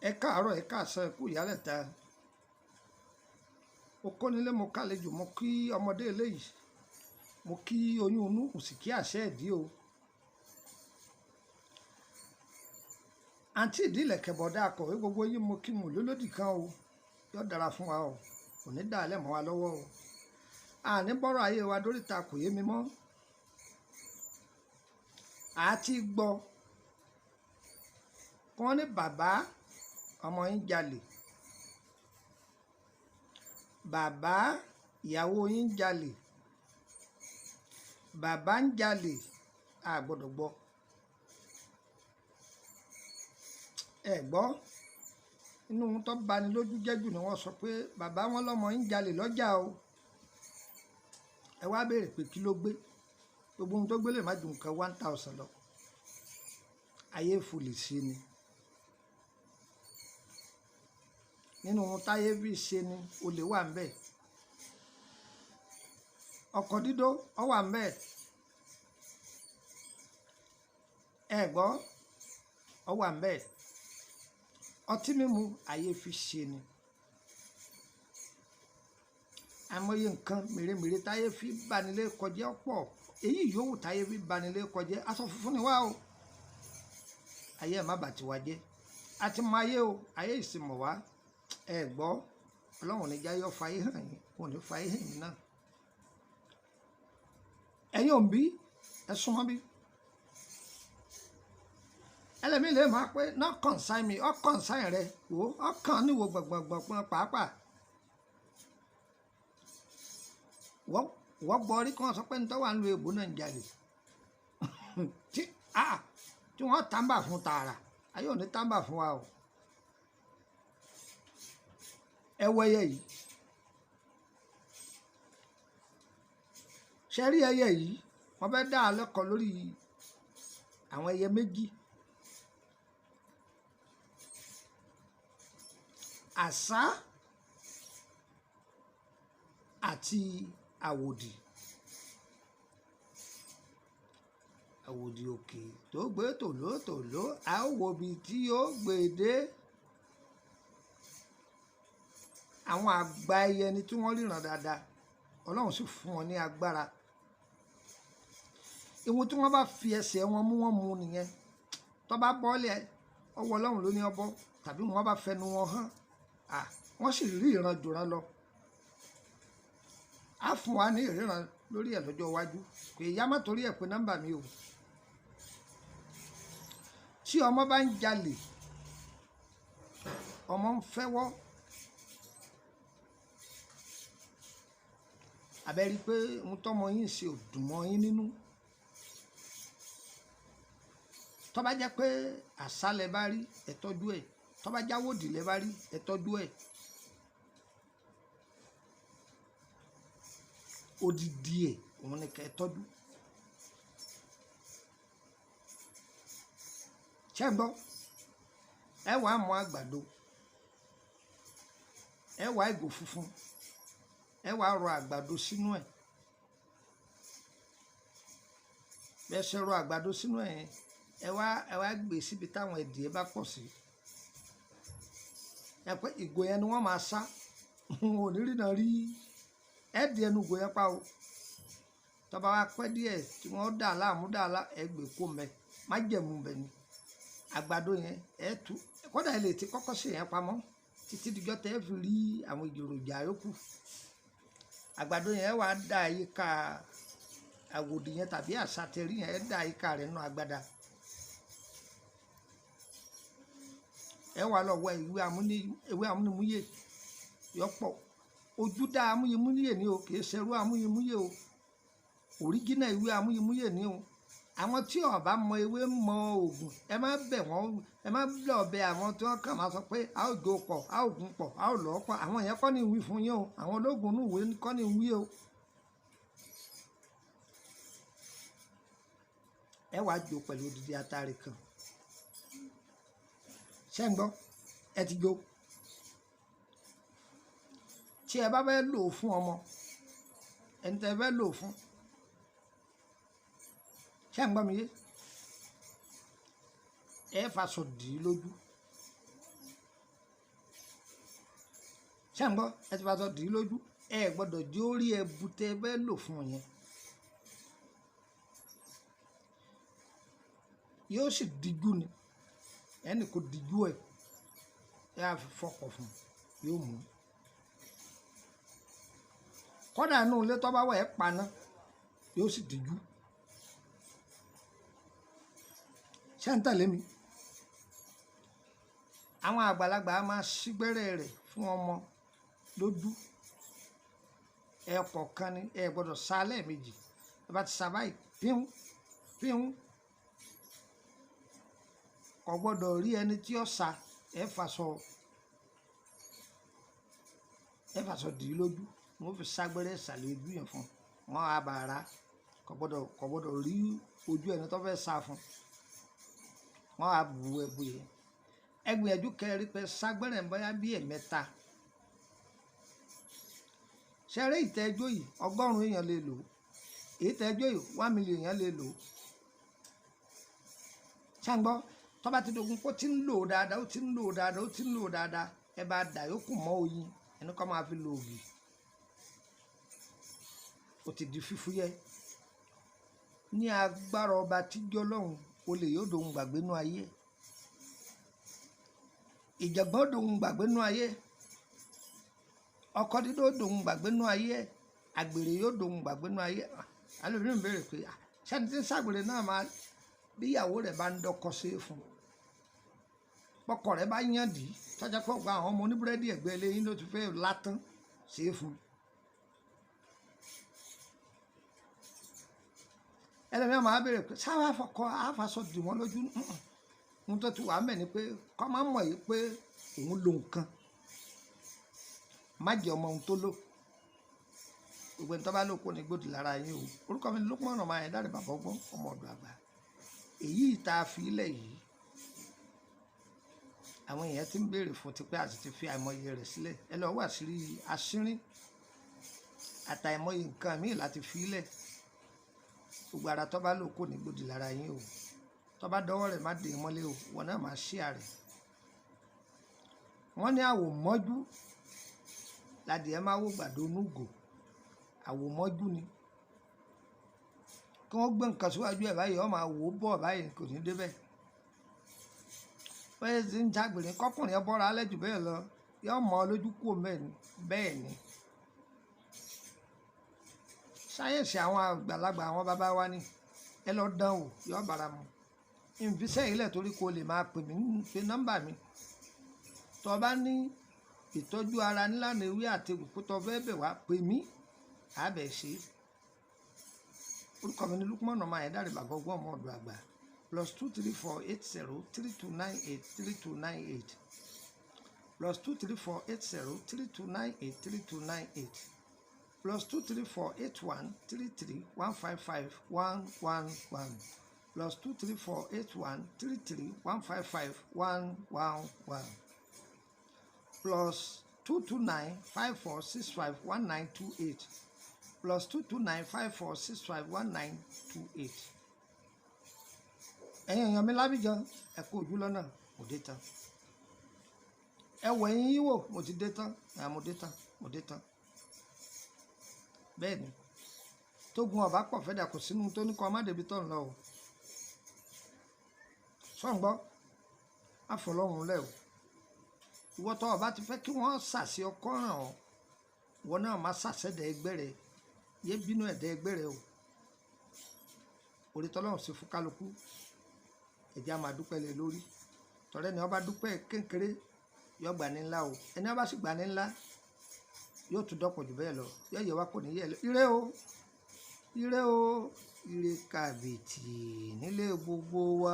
Ẹ káàárọ̀ ẹ káàsán ẹ kú ìyálẹ̀ta. Mo kónílé mo kálejò mo kí ọmọdé eléyìí mo kí oyún inú mo sì kí àṣẹ ìdí o. Àǹtí ìdílẹ̀kẹ̀ bọ̀dá akọ̀wé gbogbo yín mo kí mò lólódì kan o. Yóò dára fún wa o, kò ní dàálẹ̀ mọ́ wa lọ́wọ́ o. Àní bọ́rọ̀ ayé wa dóríta kò yé mi mọ́. Àti gbọ́ wọ́n ní bàbá ọmọ yín jalè, bàbá ìyàwó yín jalè, bàbá ń jalè, a gbọ́dọ̀ gbọ́. Ẹ gbọ́ inú ohun tó bani lójú jẹ́jù ni wọ́n sọ pé bàbá wọn lọ́mọ yín jalè lọ́jà o. Ẹ wá béèrè pé kí ló gbé, gbogbo ohun tó gbé lè má ju nǹkan 1000 lọ. Ayé fòlè sí ni. Nínú ohun táyé bí ṣe ni olè wà ń bẹ̀, ọkọ̀ dídó ó wà ń bẹ̀. Ẹ gbọ́ ó wà ń bẹ̀. Ọtí mímu ayé fi ṣe ni. Àmọye nǹkan mèremère táyé fi banilé kọjá pọ̀. Èyí yòówù táyé fi banilé kọjá aṣọ funfun ni wá o. Ayé ẹ̀ má bà tiwa jẹ́. A ti mọ ayé o, ayé ìsìnmọ̀ wá. Ẹ gbọ́ Ọlọ́run ní jáyọ́ fayé hàn yín, kò ní fayé hàn yín náà. Ẹ̀yin ò ń bí ẹ súnmọ́ bí. Ẹlẹ́mìí lè máa pé not consign me, ọ consign rẹ wò ọ kàn níwò gbọ̀ngbọ̀ngbọ̀n pàápàá. Wọ́n gbọ́ orí kan sọ pé nítorí wà ń lo èbó náà ń jalè tí wọ́n tàǹbà fún tààrà, ayé ò ní tàǹbà fún wa o. Ẹ wo ẹyẹ yìí, ṣe rí ẹyẹ yìí wọ́n fẹ́ dá a lẹ́kọ̀ọ́ lórí àwọn ẹyẹ méjì. Àṣá àti àwòdì. Àwòdì òkè tó gbé tòlótòló a ó wo ibi tí ó gbé dé. Àwọn àgbà ẹyẹ ni tí wọ́n ríran dáadáa, Ọlọ́run sì fún wọn ní agbára. Ìwọ̀n tí wọ́n bá fi ẹsẹ̀ wọn mú wọn mú nìyẹn. Tó bá bọ́lẹ̀ ọwọ́ Ọlọ́run ló ní ọbọ̀, tàbí wọ́n bá fẹnu wọn hàn wọ́n sì rí ìran jùran lọ. Á fún wa ní ìríran lórí ẹ̀ lọ́jọ́ iwájú, kò yá má torí ẹ̀ pé nọ́mbà mi o. Tí ọmọ bá ń jalè, ọmọ ń fẹ́wọ́, àbẹ́ rí pé ohun tọ́mọ yín ṣe ò dùn mọ́ yín nínú. Tó bá jẹ́ pé àṣà lẹ bá rí ẹ tọ́jú ẹ̀, tó bá jáwòdì lẹ bá rí ẹ tọ́jú ẹ̀. Odidi ẹ̀ òun ni kẹ́ ẹ tọ́jú. Ṣé ń gbọ́? Ẹ wàá mú àgbàdo, ẹ wàá ìgò funfun, ẹ wàá rọ àgbàdo sínú ẹ̀. Bẹ́ẹ̀ ṣe rọ àgbàdo sínú ẹ̀ yẹn, ẹ wá gbé síbi táwọn ẹdìyẹ bá pọ̀ sí. Ẹ pé ìgò yẹn ni wọ́n máa sá, wọn ò ní rí náà rí ẹ̀dì ẹnu ìgò yẹn pa o. Tó bá wá pẹ́ díẹ̀ tí wọ́n dà láàmú ẹ gbé kó mẹ́, má jẹ̀mú bẹ̀ ni. Àgbàdo yẹn ẹ tú, kódà ẹ lè ti kọ́kọ́ ṣe yẹn pamọ́ títí dijọ́ tẹ́ ẹ fi rí àwọn èròjà yòókù. Àgbàdo yẹn wàá dà yíká àwòdì yẹn tàbí àṣàtẹ̀rí yẹn, ẹ dà yíká rẹ̀ nínú agbada. Ẹ wàá lọ wọ ewé amúnimúyè yọpọ̀. Ojú dá amúyimúyè ní o, kì í ṣerú amúyimúyè o. Òríjínà ìwé amúyimúyè ní o. Àwọn tí ó bá mọ ewé mọ oògùn, ẹ má bẹ̀ wọ́n, ẹ má lọ bẹ̀ àwọn tí wọ́n kàn máa sọ pé a ó jó pọ̀, a ó gún pọ̀, a ó lọ́ pọ̀. Àwọn yẹn kọ́ ni ìwí fún yín o, àwọn ológun inú ìwé kọ́ ni ìwí o. Ẹ wàá jó pẹ̀lú odidi atare kan. Ṣé ń gbọ́? Ẹ ti jó. Tí ẹ bá fẹ́ lò ó fún ọmọ, ẹni tẹ́ ẹ fẹ́ lò ó fún, ṣé ń gbọ́ mi yé? Ẹ faṣọ dì í lójú, ṣé ń gbọ́ ẹ ti faṣọ dì í lójú ẹ gbọ́dọ̀ jẹ́ orí ẹbu tẹ bẹ́ẹ̀ lò fún yẹn yóò sì díjú ni ẹnì kò díjú ẹ á fi fọkọ̀ fún yóò mú kọ́dà inú ilé tó bá wà ẹ́ paná yóò sì díjú ṣé ń tẹ̀lé mi àwọn àgbàlagbà á máa sígbẹ́rẹ́ rẹ̀ fún ọmọ lójú ẹ̀pọ̀ kan ni ẹ gbọ́dọ̀ sá lẹ́ẹ̀mejì ẹ bá ti sá báyìí píún píún kò gbọ́dọ̀ rí ẹni tí ó sá ẹ fàṣọ dì í lójú wọn fi ságbẹ́rẹ́ ìsàlẹ̀ ojú yẹn fún wọn á bá ara kò gbọ́dọ̀ rí ojú ẹni tó fẹ́ sá fún wọn á bu ẹbu yẹn ẹgbìyànjú kẹrin pé ságbẹ́rẹ́ bóyá bí ẹ̀mẹ́ta ṣẹ̀rẹ́ ìtẹ́jọ́ yìí 100 èèyàn lè lò ìtẹ́jọ́ yìí 1 million èèyàn lè lò ṣàǹgbọ́ tó bá ti dogun kó ti ń lò dáadáa ó ti ń lò dáadáa ẹ bá dà yókù mọ́ oyin ẹni kọ́ máa fi lo ògì ó ti di fífúyẹ́ ní agbára ọba tíjọ́ lọ́hùn olè yóò dohun gbàgbé nú ayé ìjàgbọ́n dohun gbàgbé nú ayé ọkọ dídó dohun gbàgbé nú ayé àgbèrè yóò dohun gbàgbé nú ayé alóbìnrin ń béèrè pé sẹ́ni tí ń ṣàgbèrè náà máa bí ìyàwó rẹ̀ bá ń dọ́kọ sí fún pọkọ rẹ̀ bá yàn dì í tọ́jà pọ̀ gba àwọn ọmọ oníbúrẹ́dì ẹ̀gbẹ́ eléyìí ló ti fẹ́ látán sí fún ẹlẹ́mìíràn máa béèrè pé sáwá fọkọ àfàsọ dì wọ́n lójú ohun tó ti wà mẹ́ ni pé kọ́ máa mọ̀ yìí pé òun lo nǹkan má jẹ́ ọmọ ohun tó lò gbogbo ẹni tó bá lò kó ní gbòdì lára yín o orúkọ mi ni Lókùnmọ́nà máa yẹn dáre bàbá ọgbọ́n ọmọ ọ̀dọ̀ àgbà èyí tá a fi ilẹ̀ yìí àwọn èèyàn ti ń béèrè fún tipẹ́ àti ti fi àìmọye rẹ̀ sílẹ̀ ẹ lọ wà sí aṣínrín àtàìmọye nǹkan míì láti fi ilẹ̀ gbogbo ara tó bá lò kó ní gbòdì lára yín o tó bá dọwọ́ rẹ̀ má dé mọ́lé o wọn náà máa ṣí àrẹ̀ wọ́n ní àwòmọ́jú ládìẹ máa wò gbàdo núgò àwòmọ́jú ni kí wọ́n gbé nǹkan síwájú ẹ̀ báyìí wọ́n máa wò ó bọ̀ báyìí kò ní débẹ̀ bẹ́ẹ̀ sì ń jágbèrè kọ́kùnrin ẹ bọ́ra alẹ́ jù bẹ́ẹ̀ lọ yóò mọ lójú kúrò bẹ́ẹ̀ ni sáyẹ̀nsì àwọn àgbàlagbà àwọn bàbá wa ni ẹ lọ dán wò yóò bára mu ìfisẹ́ ilẹ̀ torí kò lè máa pè mí pe nọ́mbà mi tó bá ní ìtọ́jú ara nílànà ewé àti òkú tó fẹ́ bẹ̀ wá pè mí àbẹ̀ ṣe orúkọ mi ni Lókùnmọ́nà máa yẹn dáre bàbá ọgbọ́n ọmọ ọ̀dọ̀ àgbà +234803298 +234803298 +2348133155111 +2348133155111 +22954651928 +22954651928 ẹ̀yin èèyàn mi lábìjan ẹ kú ojú lọ́nà mo dé tán ẹ wọ ẹ̀yin yíwò mo ti dé tán mo dé tán bẹ́ẹ̀ ni tógun ọba pọ̀ fẹ́dà kò sínú tó ní kọ́ ọmọ débi tó ń lọ o sọ̀ǹgbọ́ àfọlọ́hún lẹ́ o ìwọ tó ọba ti fẹ́ kí wọ́n sàṣẹ ọkọ ràn ọ́ ìwọ náà má sàṣẹ̀dẹ̀ ẹgbẹ́ rẹ yé bínú ẹ̀dẹ̀ ẹgbẹ́ rẹ o orí tọ́lọ́hún sí fún kálukú ẹ̀jẹ̀ á máa dúpẹ́ lé lórí tọ́rẹ́ ni ọba dúpẹ́ kékeré yọ gbà ní ńlá o ẹni ọba sì gbà ní ńlá yóò tún dọ́pọ̀ jù bẹ́ẹ̀ lọ yóò yẹ wá kò ní yẹ lọ ire o ire kàbìtì nílé gbogbo wa.